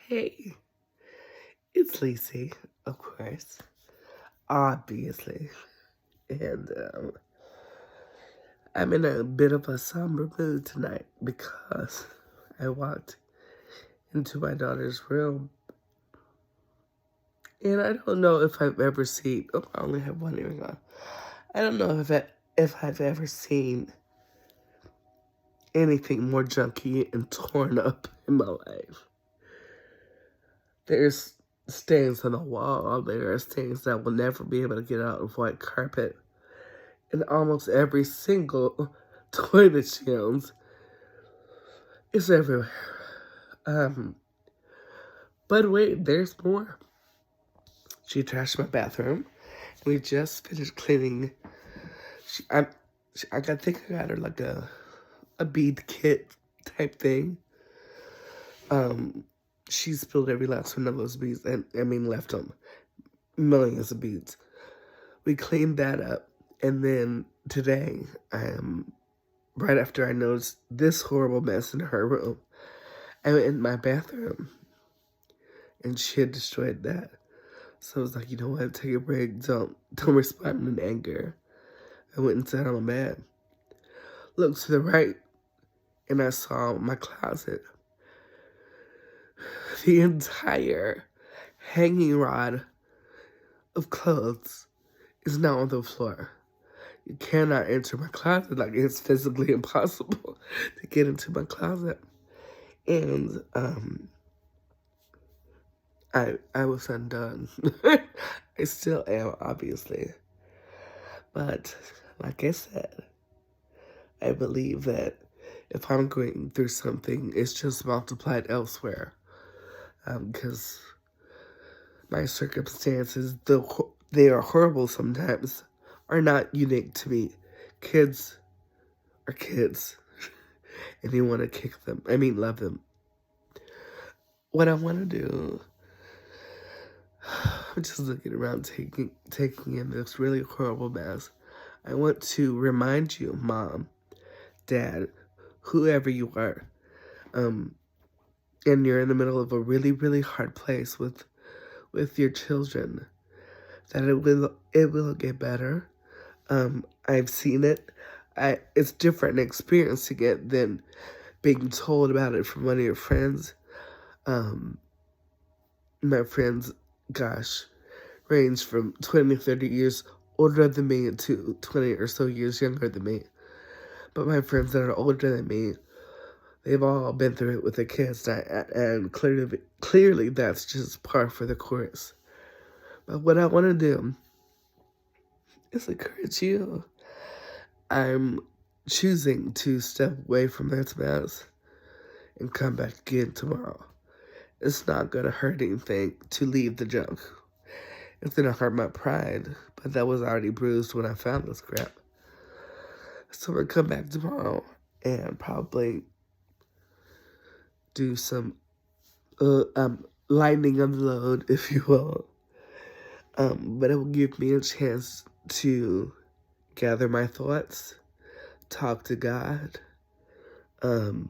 Hey, it's Lacey, of course, obviously. And I'm in a bit of a somber mood tonight because I walked into my daughter's room and I don't know if I've ever seen, oh, I only have one earring on. I don't know if I've ever seen anything more junky and torn up in my life. There's stains on the wall, there are stains that will never be able to get out of white carpet. And almost every single toilet shelves is everywhere. Um, but wait, there's more. She trashed my bathroom. We just finished cleaning. I think I got her like a bead kit type thing. She spilled every last one of those beads, and left them millions of beads. We cleaned that up, and then today, right after I noticed this horrible mess in her room, I went in my bathroom, and she had destroyed that. So I was like, you know what? Take a break. Don't respond in anger. I went and sat on my bed. Looked to the right, and I saw my closet. The entire hanging rod of clothes is now on the floor. You cannot enter my closet. Like, it's physically impossible to get into my closet. And I was undone. I still am, obviously. But like I said, I believe that if I'm going through something, it's just multiplied elsewhere. Because my circumstances, though they are horrible sometimes, are not unique to me. Kids are kids. And you want to kick them. Love them. What I want to do, I'm just looking around taking in this really horrible mess. I want to remind you, Mom, Dad, whoever you are, and you're in the middle of a really, really hard place with your children, that it will get better. I've seen it. It's different experiencing it than being told about it from one of your friends. My friends, gosh, range from 20, 30 years older than me to 20 or so years younger than me. But my friends that are older than me, they've all been through it with their kids, and clearly that's just par for the course. But what I want to do is encourage you. I'm choosing to step away from that mess and come back again tomorrow. It's not going to hurt anything to leave the junk. It's going to hurt my pride, but that was already bruised when I found this crap. So I'm going to come back tomorrow and probably do some lightening of the load, if you will. But it will give me a chance to gather my thoughts, talk to God, and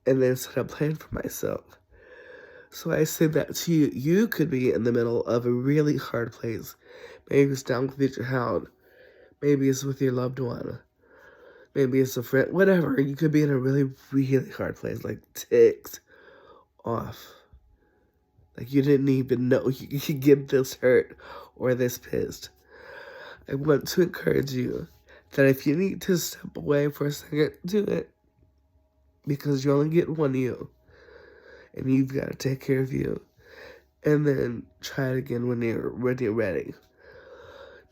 then set a plan for myself. So I say that to you. You could be in the middle of a really hard place. Maybe it's down with your child. Maybe it's with your loved one. Maybe it's a friend. Whatever. You could be in a really, really hard place. Like, ticked off. Like, you didn't even know you could get this hurt or this pissed. I want to encourage you that if you need to step away for a second, do it. Because you only get one you. And you've got to take care of you. And then try it again when you're ready.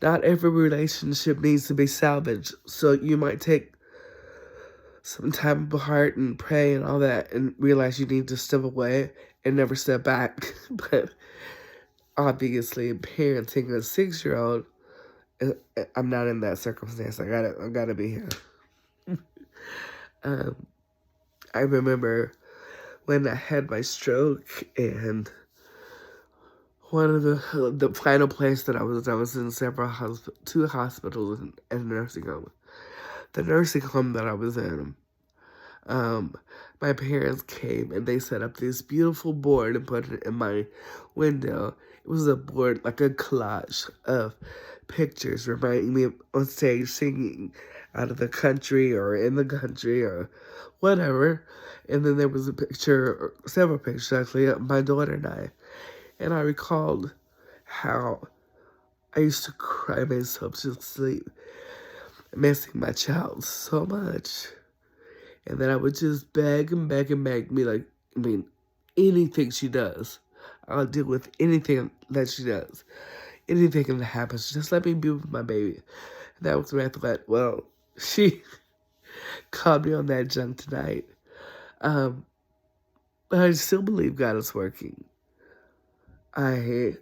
Not every relationship needs to be salvaged. So you might take some time apart and pray and all that and realize you need to step away and never step back. But obviously, parenting a 6-year-old, I'm not in that circumstance. I gotta be here. I remember when I had my stroke, and one of the final place that I was in two hospitals and a nursing home. The nursing home that I was in, um, my parents came and they set up this beautiful board and put it in my window. It was a board, like a collage of pictures reminding me of on stage singing out of the country or in the country or whatever. And then there was a picture, or several pictures actually, of my daughter and I. And I recalled how I used to cry myself to sleep, missing my child so much. And then I would just beg and beg and beg me, like, I mean, anything she does, I'll deal with anything that she does. Anything that happens, just let me be with my baby. And that was when I thought, well, she caught me on that junk tonight. But I still believe God is working. I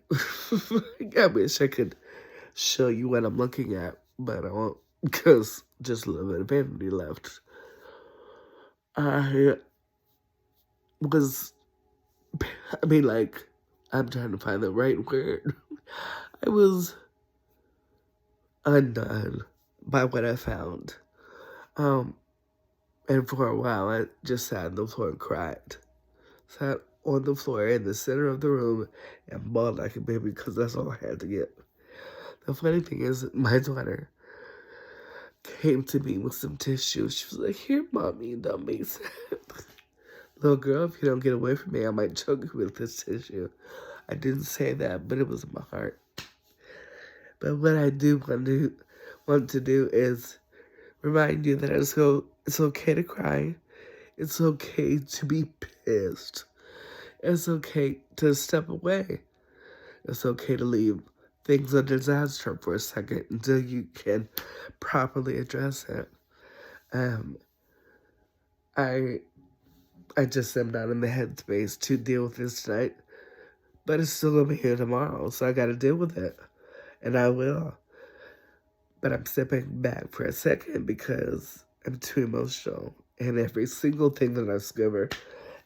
wish I could show you what I'm looking at, but I won't, because just a little bit of vanity left. I was, I'm trying to find the right word. I was undone by what I found. And for a while, I just sat on the floor and cried. Sat on the floor in the center of the room and bawled like a baby because that's all I had to get. The funny thing is, my daughter came to me with some tissue. She was like, "Here, mommy, don't be sad." Little girl, if you don't get away from me, I might choke you with this tissue. I didn't say that, but it was in my heart. But what I do want to do is remind you that it's okay to cry. It's okay to be pissed. It's okay to step away. It's okay to leave things a disaster for a second until you can properly address it. I just am not in the headspace to deal with this tonight, but it's still gonna be here tomorrow, so I gotta deal with it, and I will. But I'm stepping back for a second because I'm too emotional, and every single thing that I discover,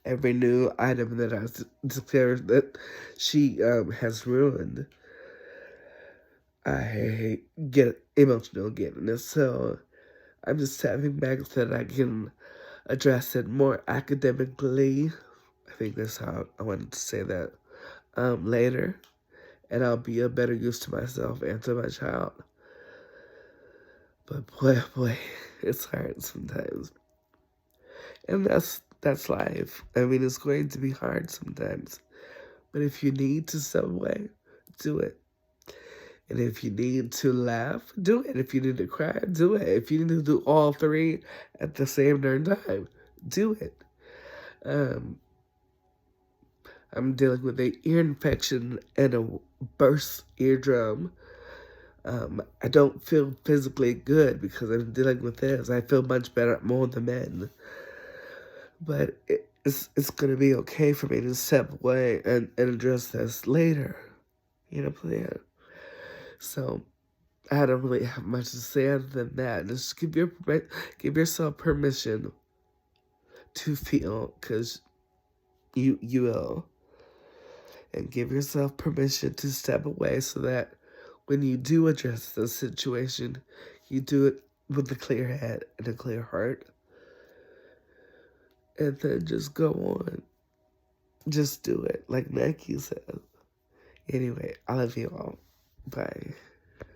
every new item that I discovered that she has ruined, I get emotional again. And so I'm just stepping back so that I can address it more academically. I think that's how I wanted to say that later. And I'll be a better use to myself and to my child. But boy, oh boy, it's hard sometimes. And that's life. I mean, it's going to be hard sometimes. But if you need to step away, do it. And if you need to laugh, do it. If you need to cry, do it. If you need to do all three at the same darn time, do it. I'm dealing with an ear infection and a burst eardrum. I don't feel physically good because I'm dealing with this. I feel much better at more than men. But it's going to be okay for me to step away and address this later. You know, plan. So I don't really have much to say other than that. Just give yourself permission to feel, because you will. And give yourself permission to step away so that when you do address the situation, you do it with a clear head and a clear heart. And then just go on. Just do it, like Nike said. Anyway, I love you all. Bye.